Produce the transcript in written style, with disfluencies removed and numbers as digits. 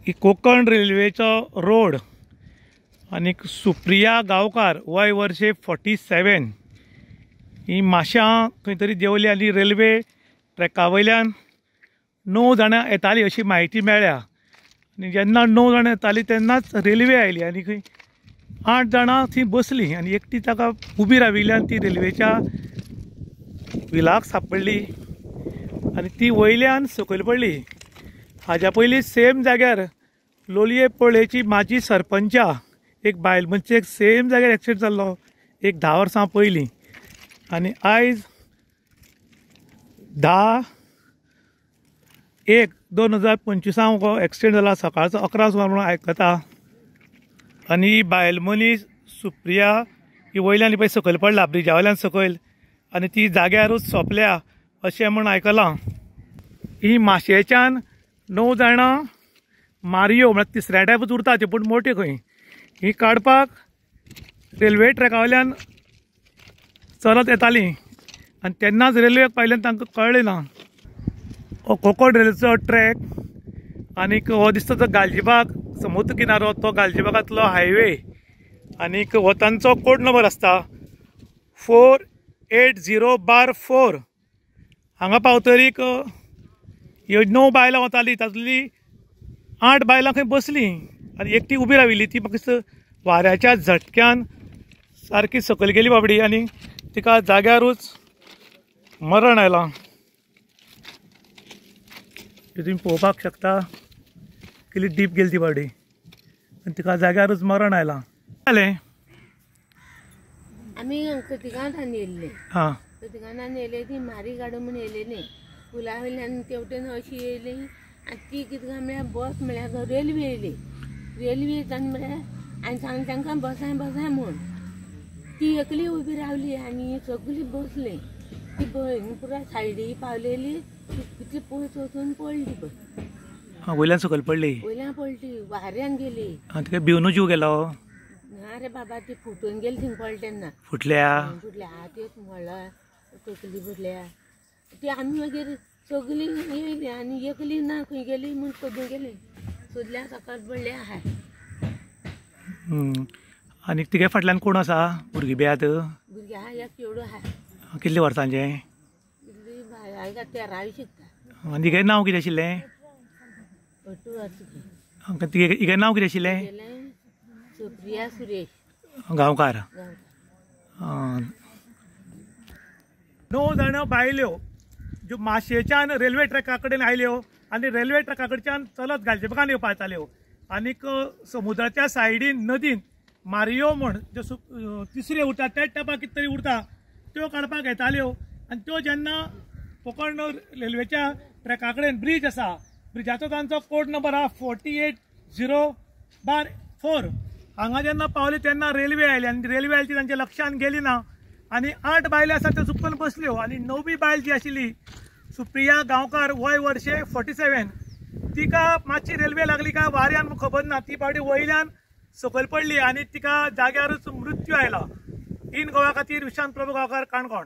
ही कोकण रेल्वेचो रोड आनी सुप्रिया गांवकार वय वर्षे 47 ही माश्यां खंय तरी देंवली आनी रेल्वे ट्रॅका वयल्यान 9 जाणां येतालीं अशी म्हायती मेळ्ळ्या आनी जेन्ना 9 जाणां येतालीं तेन्नाच रेल्वे आयली आनी खंय 8 जाणां थंय बसलीं आनी एकटी ताका उबी राविल्ल्यान ती रेल्वेच्या व्हिलाक सांपडली आनी ती वयल्यान सकयल पडली। हाज्या पयलीं सेम जाग्यार लोलये पळयची माजी सरपंचा एक बायल मनशेक सेम जाग्यार एक्सिडेंट जाल्लो एक 10 वर्सां पयलीं आनी आयज 10/1/2025 हो एक्सिडेंट जाला सकाळचो 11 सुमार म्हणून आयकता। आनी ही बायल मनीस सुप्रिया ही वयल्यान पळय सकयल पडला ब्रिजा वयल्यान सकयल आनी ती जाग्यारूच सोंपल्या अशें म्हूण आयकलां। ही माशेंच्यान 9 जाणां मारयो म्हळ्यार तिसऱ्या टायपूच उरता त्यो पूण मोठ्यो खंय ही काडपाक रेल्वे ट्रॅका वयल्यान चलत येतालीं आनी तेन्नाच रेल्वेक पावयल्यान तांकां कळ्ळें ना। हो कोकण रेल्वेचो ट्रॅक आनीक हो दिसता तो गालजीबाग समुद्र किनारो तो गालजीबागांतलो हायवे आनीक हो तांचो कोड नंबर आसता 480/4 हांगा पावतरीक ह्यो 9 बायलां वतालीं तातूंतलीं 8 बायलां खंय बसलीं आनी एकटी उबी राविल्ली ती म्हाका दिसता वाऱ्याच्या झटक्यान सारकी सकयल गेली बाबडी आनी तिका जाग्यारूच मरण आयलां। तुमी पळोवपाक शकता कितली डीप गेली ती बाबडी आनी तिका जाग्यारूच मरण आयलां। जालें आमी खोतिगांवांत येयल्ले हां खोतिगांवांत येयले ती मारी काडूं म्हूण येयलेली पुला वयल्यान तेवटेन अशी येयली आनी ती कितें काय म्हळ्यार बस म्हळ्यार रेल्वे येयली रेल्वे येताना म्हळ्यार हांवें सांगलें तांकां बसाय बसाय म्हूण ती एकली उबी रावली आनी सगळीं बसलीं ती पुरा सायडीक पावलेली कितली पयस वचून पडली बस वयल्यान सकयल पडली वयल्यान पडली वाऱ्यान गेली तिका भिवनूच जीव गेलो ना रे बाबा ती फुटून गेली थिंग पडले तेन्ना फुटल्या हात एक म्हणला तकली फुटल्या ती आमी मागीर सगळीं येयली आनी एकली ना खंय गेली म्हूण सोदूं गेली सोदल्या सकयल पडले आहाय। आनी तिगे फाटल्यान कोण आसा भुरगीं बी आहात भुरगीं आहा एक चेडूं आहा कितले वर्सांचे इतली हांवें 13वी शिकता आनी तिगे नांव कितें आशिल्लें 8 वर्सां तिगे नांव कितें आशिल्लें सुप्रिया सुरेश गांवकार 9 जाणां बायल्यो ज्यो माशेंच्यान रेल्वे ट्रॅका कडेन आयल्यो आनी रेल्वे ट्रॅका कडच्यान चलत गालजीबागान येवपा येताल्यो आनीक समुद्राच्या सायडीन नदीन मारयो म्हूण ज्यो तिसऱ्यो उरता त्या टायपा कितें तरी उरता त्यो काडपाक येताल्यो आनी त्यो जेन्ना कोकण रेल्वेच्या ट्रॅका कडेन ब्रीज आसा ब्रिजाचो तांचो कोड नंबर आहा 480/4 हांगा जेन्ना पावले तेन्ना रेल्वे आयली आनी रेल्वे आयली ती तांच्या लक्षान गेली ना आनी 8 बायले आसा त्यो चुकून बसल्यो आनी 9वी बायल जी आशिल्ली सुप्रिया गांवकार वय वर्षे 47 तिका मातशी रेल्वे लागली काय वाऱ्यान खबर ना ती बावडी वयल्यान सकयल पडली आनी तिका जाग्यारूच मृत्यू आयला। इन गोवा खातीर विशांत प्रभू गांवकार काणकोण।